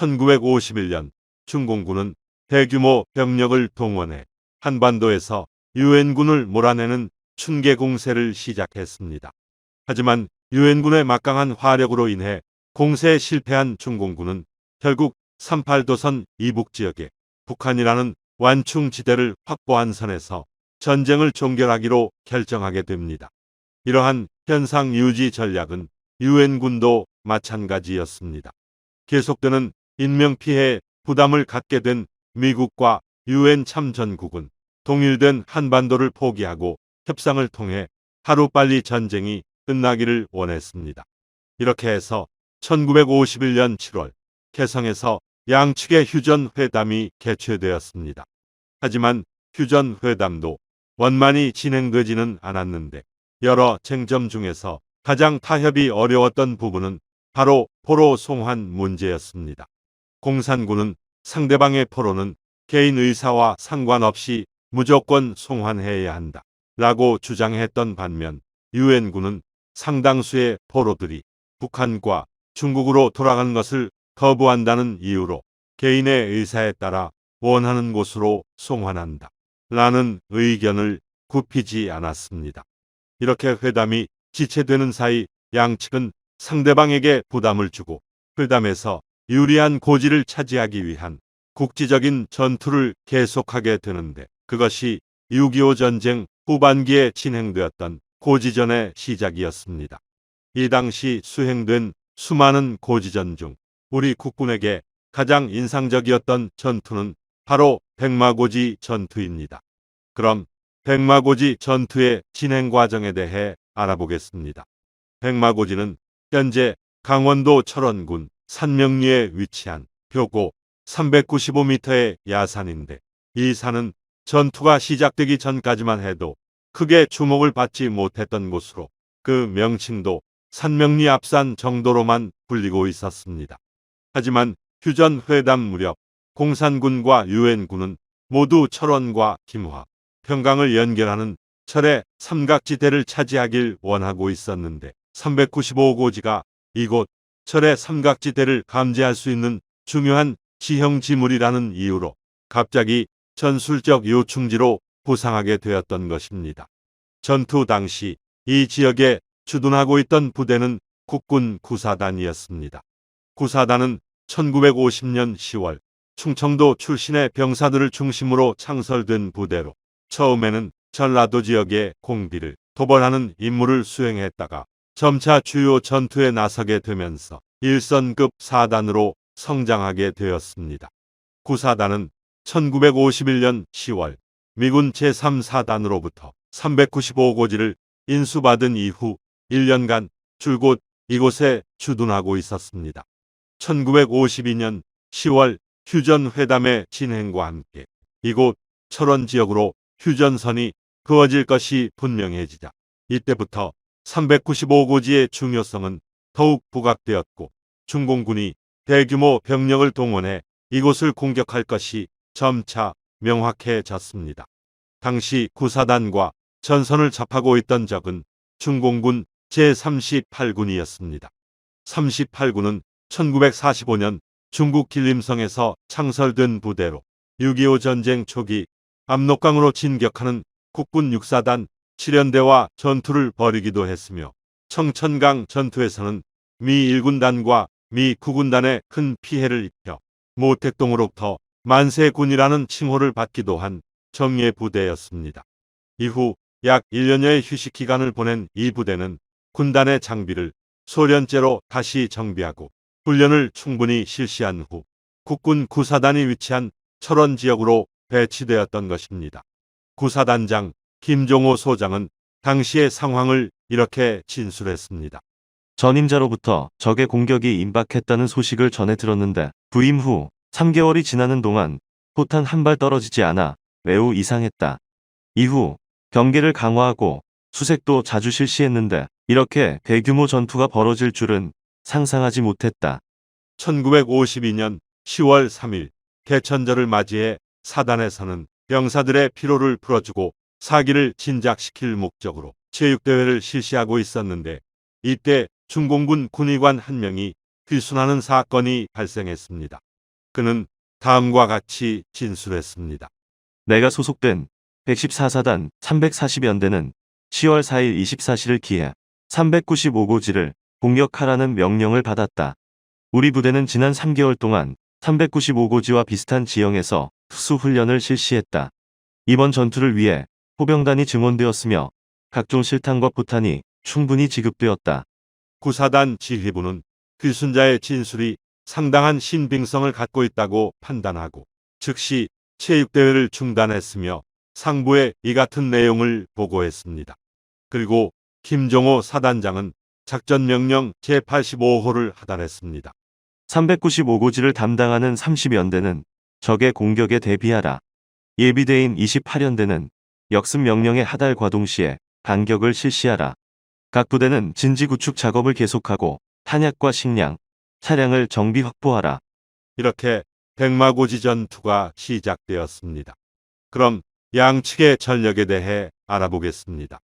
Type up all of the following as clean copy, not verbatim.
1951년 중공군은 대규모 병력을 동원해 한반도에서 유엔군을 몰아내는 춘계 공세를 시작했습니다. 하지만 유엔군의 막강한 화력으로 인해 공세에 실패한 중공군은 결국 38도선 이북 지역에 북한이라는 완충지대를 확보한 선에서 전쟁을 종결하기로 결정하게 됩니다. 이러한 현상 유지 전략은 유엔군도 마찬가지였습니다. 계속되는 인명피해에 부담을 갖게 된 미국과 유엔 참전국은 동일된 한반도를 포기하고 협상을 통해 하루빨리 전쟁이 끝나기를 원했습니다. 이렇게 해서 1951년 7월 개성에서 양측의 휴전회담이 개최되었습니다. 하지만 휴전회담도 원만히 진행되지는 않았는데 여러 쟁점 중에서 가장 타협이 어려웠던 부분은 바로 포로 송환 문제였습니다. 공산군은 상대방의 포로는 개인 의사와 상관없이 무조건 송환해야 한다 라고 주장했던 반면 유엔군은 상당수의 포로들이 북한과 중국으로 돌아가는 것을 거부한다는 이유로 개인의 의사에 따라 원하는 곳으로 송환한다 라는 의견을 굽히지 않았습니다. 이렇게 회담이 지체되는 사이 양측은 상대방에게 부담을 주고 회담에서 유리한 고지를 차지하기 위한 국지적인 전투를 계속하게 되는데 그것이 6.25 전쟁 후반기에 진행되었던 고지전의 시작이었습니다. 이 당시 수행된 수많은 고지전 중 우리 국군에게 가장 인상적이었던 전투는 바로 백마고지 전투입니다. 그럼 백마고지 전투의 진행 과정에 대해 알아보겠습니다. 백마고지는 현재 강원도 철원군 산명리에 위치한標高 395m의 야산인데 이 산은 전투가 시작되기 전까지만 해도 크게 주목을 받지 못했던 곳으로 그 명칭도 산명리 앞산 정도로만 불리고 있었습니다. 하지만 휴전회담 무렵 공산군과 유엔군은 모두 철원과 김화, 평강을 연결하는 철의 삼각지대를 차지하길 원하고 있었는데 395고지가 이곳 철의 삼각지대를 감지할 수 있는 중요한 지형지물이라는 이유로 갑자기 전술적 요충지로 부상하게 되었던 것입니다. 전투 당시 이 지역에 주둔하고 있던 부대는 국군 구사단이었습니다. 구사단은 1950년 10월 충청도 출신의 병사들을 중심으로 창설된 부대로 처음에는 전라도 지역의 공비를 도벌하는 임무를 수행했다가 점차 주요 전투에 나서게 되면서 1선급 사단으로 성장하게 되었습니다. 구사단은 1951년 10월 미군 제3사단으로부터 395고지를 인수받은 이후 1년간 줄곧 이곳에 주둔하고 있었습니다. 1952년 10월 휴전회담의 진행과 함께 이곳 철원 지역으로 휴전선이 그어질 것이 분명해지자 이때부터 395고지의 중요성은 더욱 부각되었고 중공군이 대규모 병력을 동원해 이곳을 공격할 것이 점차 명확해졌습니다. 당시 구사단과 전선을 접하고 있던 적은 중공군 제38군이었습니다. 38군은 1945년 중국 길림성에서 창설된 부대로 6.25 전쟁 초기 압록강으로 진격하는 국군 육사단 7연대와 전투를 벌이기도 했으며 청천강 전투에서는 미 1군단과 미 9군단에 큰 피해를 입혀 모택동으로부터 만세군이라는 칭호를 받기도 한 정예 부대였습니다. 이후 약 1년여의 휴식 기간을 보낸 이 부대는 군단의 장비를 소련제로 다시 정비하고 훈련을 충분히 실시한 후 국군 구사단이 위치한 철원 지역으로 배치되었던 것입니다. 구사단장 김종호 소장은 당시의 상황을 이렇게 진술했습니다. 전임자로부터 적의 공격이 임박했다는 소식을 전해 들었는데 부임 후 3개월이 지나는 동안 포탄 한 발 떨어지지 않아 매우 이상했다. 이후 경계를 강화하고 수색도 자주 실시했는데 이렇게 대규모 전투가 벌어질 줄은 상상하지 못했다. 1952년 10월 3일 개천절을 맞이해 사단에서는 병사들의 피로를 풀어주고 사기를 진작시킬 목적으로 체육대회를 실시하고 있었는데 이때 중공군 군의관 한 명이 휘순하는 사건이 발생했습니다. 그는 다음과 같이 진술했습니다. 내가 소속된 114사단 340연대는 10월 4일 24시를 기해 395고지를 공격하라는 명령을 받았다. 우리 부대는 지난 3개월 동안 395고지와 비슷한 지형에서 특수 훈련을 실시했다. 이번 전투를 위해 포병단이 증원되었으며 각종 실탄과 포탄이 충분히 지급되었다. 구사단 지휘부는 귀순자의 진술이 상당한 신빙성을 갖고 있다고 판단하고 즉시 체육대회를 중단했으며 상부에 이 같은 내용을 보고했습니다. 그리고 김종호 사단장은 작전명령 제85호를 하달했습니다. 395고지를 담당하는 30연대는 적의 공격에 대비하라. 예비대인 28연대는 역습 명령의 하달 과동 시에 반격을 실시하라. 각 부대는 진지 구축 작업을 계속하고 탄약과 식량, 차량을 정비 확보하라. 이렇게 백마고지 전투가 시작되었습니다. 그럼 양측의 전력에 대해 알아보겠습니다.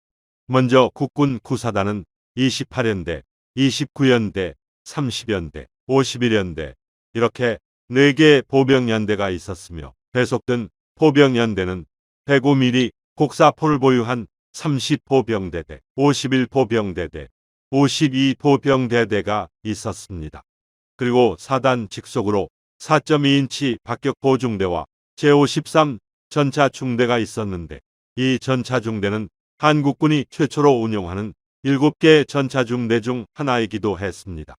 먼저 국군 구사단은 28연대, 29연대, 30연대, 51연대 이렇게 4개의 보병연대가 있었으며 배속된 포병연대는 105mm 곡사포를 보유한 30포병대대, 51포병대대, 52포병대대가 있었습니다. 그리고 사단 직속으로 4.2인치 박격포중대와 제53 전차중대가 있었는데 이 전차중대는 한국군이 최초로 운용하는 7개의 전차중대 중 하나이기도 했습니다.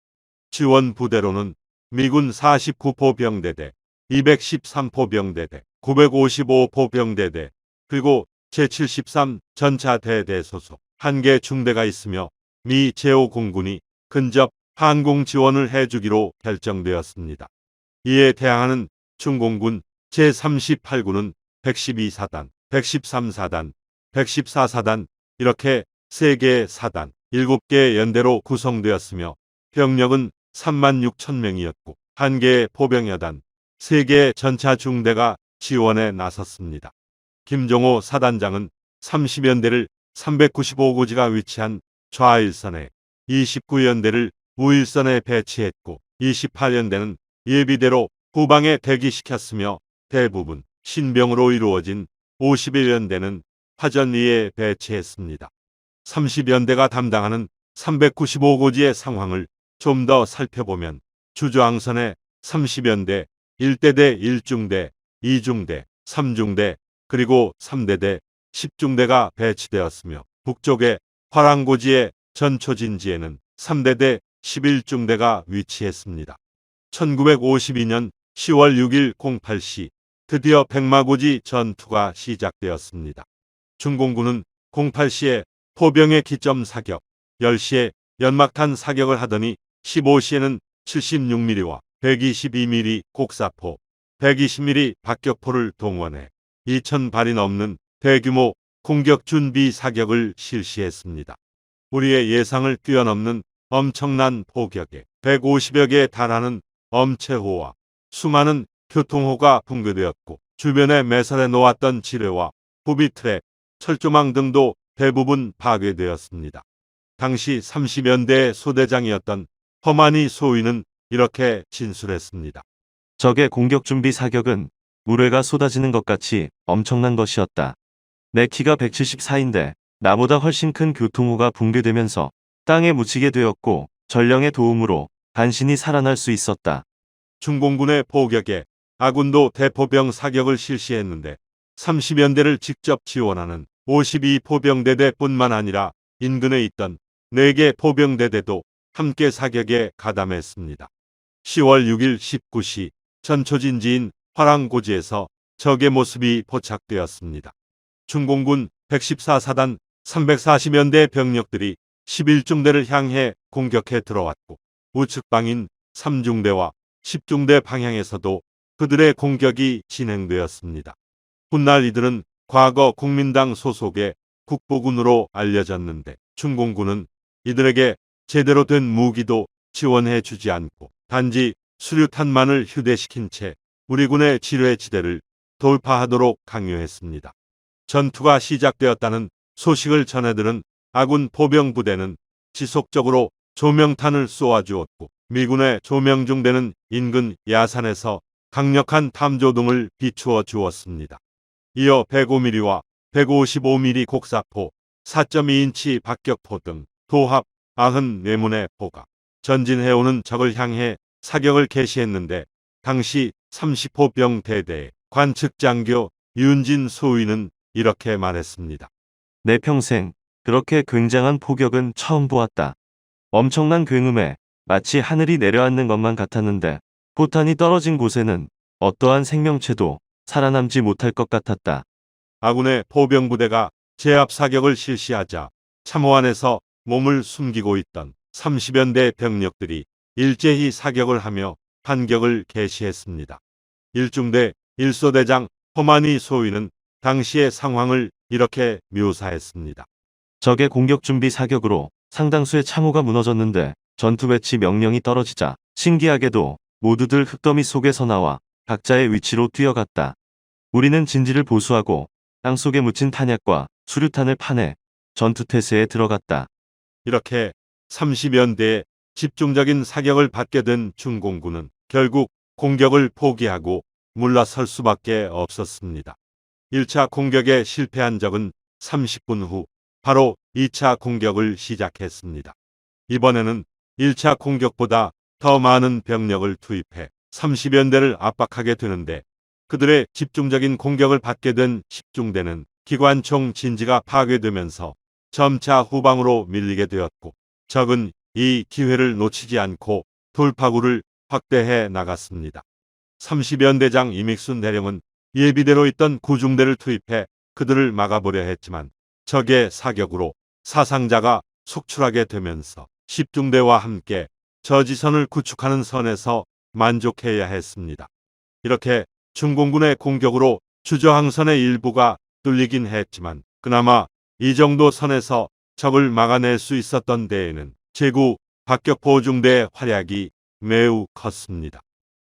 지원 부대로는 미군 49포병대대, 213포병대대, 955포병대대, 그리고 제73 전차대대 소속 1개 중대가 있으며 미 제5공군이 근접 항공 지원을 해주기로 결정되었습니다. 이에 대항하는 중공군 제38군은 112사단, 113사단, 114사단 이렇게 3개의 사단, 7개의 연대로 구성되었으며 병력은 36,000명이었고 1개의 포병여단, 3개의 전차 중대가 지원에 나섰습니다. 김종호 사단장은 30연대를 395고지가 위치한 좌일선에 29연대를 우일선에 배치했고 28연대는 예비대로 후방에 대기시켰으며 대부분 신병으로 이루어진 51연대는 화전 위에 배치했습니다. 30연대가 담당하는 395고지의 상황을 좀 더 살펴보면 주저항선에 30연대, 1대대 1중대, 2중대, 3중대, 그리고 3대대, 10중대가 배치되었으며 북쪽의 화랑고지의 전초진지에는 3대대 11중대가 위치했습니다. 1952년 10월 6일 08시 드디어 백마고지 전투가 시작되었습니다. 중공군은 08시에 포병의 기점 사격, 10시에 연막탄 사격을 하더니 15시에는 76mm와 122mm 곡사포, 120mm 박격포를 동원해 2,000발이 넘는 대규모 공격 준비 사격을 실시했습니다. 우리의 예상을 뛰어넘는 엄청난 포격에 150여 개에 달하는 엄체호와 수많은 교통호가 붕괴되었고 주변에 매설해 놓았던 지뢰와 부비트랙, 철조망 등도 대부분 파괴되었습니다. 당시 30연대의 소대장이었던 허만희 소위는 이렇게 진술했습니다. 적의 공격 준비 사격은 물회가 쏟아지는 것 같이 엄청난 것이었다. 내 키가 174인데 나보다 훨씬 큰 교통호가 붕괴되면서 땅에 묻히게 되었고 전령의 도움으로 간신히 살아날 수 있었다. 중공군의 포격에 아군도 대포병 사격을 실시했는데 30연대를 직접 지원하는 52포병대대뿐만 아니라 인근에 있던 4개 포병대대도 함께 사격에 가담했습니다. 10월 6일 19시 전초진지인 화랑고지에서 적의 모습이 포착되었습니다. 중공군 114사단 340연대 병력들이 11중대를 향해 공격해 들어왔고 우측방인 3중대와 10중대 방향에서도 그들의 공격이 진행되었습니다. 훗날 이들은 과거 국민당 소속의 국보군으로 알려졌는데 중공군은 이들에게 제대로 된 무기도 지원해 주지 않고 단지 수류탄만을 휴대시킨 채 우리 군의 지뢰지대를 돌파하도록 강요했습니다. 전투가 시작되었다는 소식을 전해들은 아군 포병부대는 지속적으로 조명탄을 쏘아주었고 미군의 조명중대는 인근 야산에서 강력한 탐조 등을 비추어 주었습니다. 이어 105mm와 155mm 곡사포, 4.2인치 박격포 등 도합 94문의 포가 전진해오는 적을 향해 사격을 개시했는데 당시 30호병 대대의 관측장교 윤진 소위는 이렇게 말했습니다. 내 평생 그렇게 굉장한 포격은 처음 보았다. 엄청난 굉음에 마치 하늘이 내려앉는 것만 같았는데 포탄이 떨어진 곳에는 어떠한 생명체도 살아남지 못할 것 같았다. 아군의 포병부대가 제압 사격을 실시하자 참호 안에서 몸을 숨기고 있던 30연대 병력들이 일제히 사격을 하며 반격을 개시했습니다. 1중대 1소대장 허만희 소위는 당시의 상황을 이렇게 묘사했습니다. 적의 공격 준비 사격으로 상당수의 참호가 무너졌는데 전투 배치 명령이 떨어지자 신기하게도 모두들 흙더미 속에서 나와 각자의 위치로 뛰어갔다. 우리는 진지를 보수하고 땅속에 묻힌 탄약과 수류탄을 파내 전투태세에 들어갔다. 이렇게 30연대의 집중적인 사격을 받게 된 중공군은 결국 공격을 포기하고 물러설 수밖에 없었습니다. 1차 공격에 실패한 적은 30분 후 바로 2차 공격을 시작했습니다. 이번에는 1차 공격보다 더 많은 병력을 투입해 30연대를 압박하게 되는데 그들의 집중적인 공격을 받게 된 10중대는 기관총 진지가 파괴되면서 점차 후방으로 밀리게 되었고 적은 이 기회를 놓치지 않고 돌파구를 확대해 나갔습니다. 30연대장 이믹순 대령은 예비대로 있던 9중대를 투입해 그들을 막아보려 했지만 적의 사격으로 사상자가 속출하게 되면서 10중대와 함께 저지선을 구축하는 선에서 만족해야 했습니다. 이렇게 중공군의 공격으로 주저항선의 일부가 뚫리긴 했지만 그나마 이 정도 선에서 적을 막아낼 수 있었던 데에는 제구 박격포 중대의 활약이 매우 컸습니다.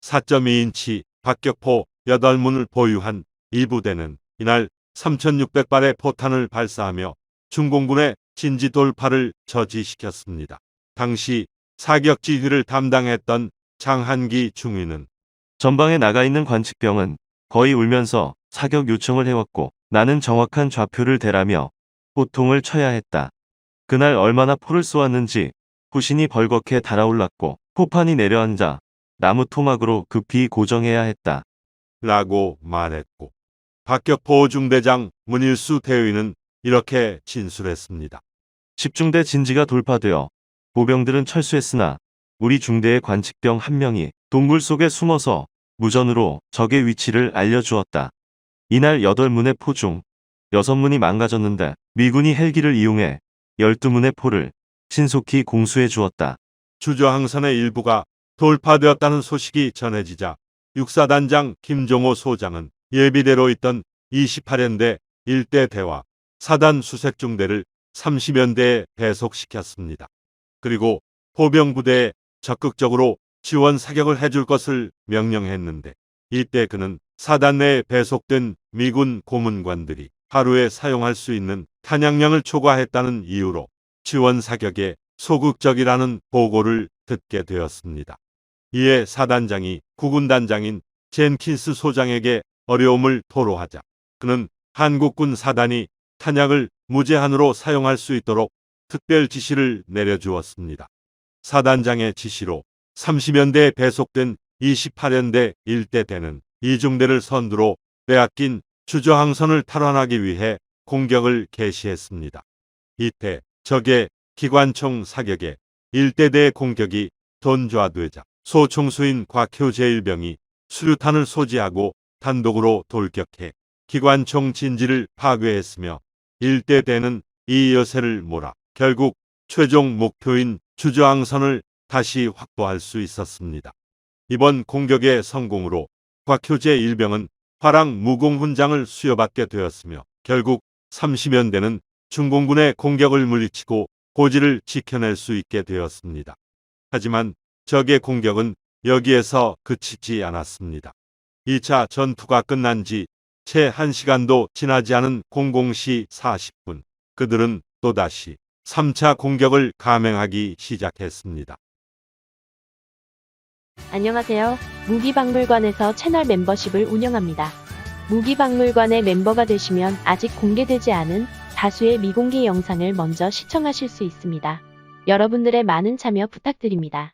4.2인치 박격포 8문을 보유한 이 부대는 이날 3,600발의 포탄을 발사하며 중공군의 진지 돌파를 저지시켰습니다. 당시 사격 지휘를 담당했던 장한기 중위는 전방에 나가 있는 관측병은 거의 울면서 사격 요청을 해왔고 나는 정확한 좌표를 대라며 호통을 쳐야 했다. 그날 얼마나 포를 쏘았는지 후신이 벌겋게 달아올랐고 포판이 내려앉아 나무 토막으로 급히 고정해야 했다. 라고 말했고 박격포 중대장 문일수 대위는 이렇게 진술했습니다. 10중대 진지가 돌파되어 보병들은 철수했으나 우리 중대의 관측병 한 명이 동굴 속에 숨어서 무전으로 적의 위치를 알려주었다. 이날 8문의 포 중 6문이 망가졌는데 미군이 헬기를 이용해 12문의 포를 신속히 공수해 주었다. 주저항선의 일부가 돌파되었다는 소식이 전해지자 육사단장 김종호 소장은 예비대로 있던 28연대 1대 대와 사단 수색중대를 30연대에 배속시켰습니다. 그리고 포병부대에 적극적으로 지원 사격을 해줄 것을 명령했는데 이때 그는 사단 내에 배속된 미군 고문관들이 하루에 사용할 수 있는 탄약량을 초과했다는 이유로 지원 사격에 소극적이라는 보고를 듣게 되었습니다. 이에 사단장이 구군단장인 젠킨스 소장에게 어려움을 토로하자 그는 한국군 사단이 탄약을 무제한으로 사용할 수 있도록 특별 지시를 내려주었습니다. 사단장의 지시로 30연대에 배속된 28연대 1대 대는 이중대를 선두로 빼앗긴 주저항선을 탈환하기 위해 공격을 개시했습니다. 이때 적의 기관총 사격에 1대대의 공격이 돈좌되자 소총수인 곽효 제1병이 수류탄을 소지하고 단독으로 돌격해 기관총 진지를 파괴했으며 1대대는 이 여세를 몰아 결국 최종 목표인 주저항선을 다시 확보할 수 있었습니다. 이번 공격의 성공으로 곽효제 1병은 화랑 무공훈장을 수여받게 되었으며 결국 30연대는 중공군의 공격을 물리치고 고지를 지켜낼 수 있게 되었습니다. 하지만 적의 공격은 여기에서 그치지 않았습니다. 2차 전투가 끝난 지 채 1시간도 지나지 않은 00시 40분 그들은 또다시 3차 공격을 감행하기 시작했습니다. 안녕하세요. 무기박물관에서 채널 멤버십을 운영합니다. 무기박물관의 멤버가 되시면 아직 공개되지 않은 다수의 미공개 영상을 먼저 시청하실 수 있습니다. 여러분들의 많은 참여 부탁드립니다.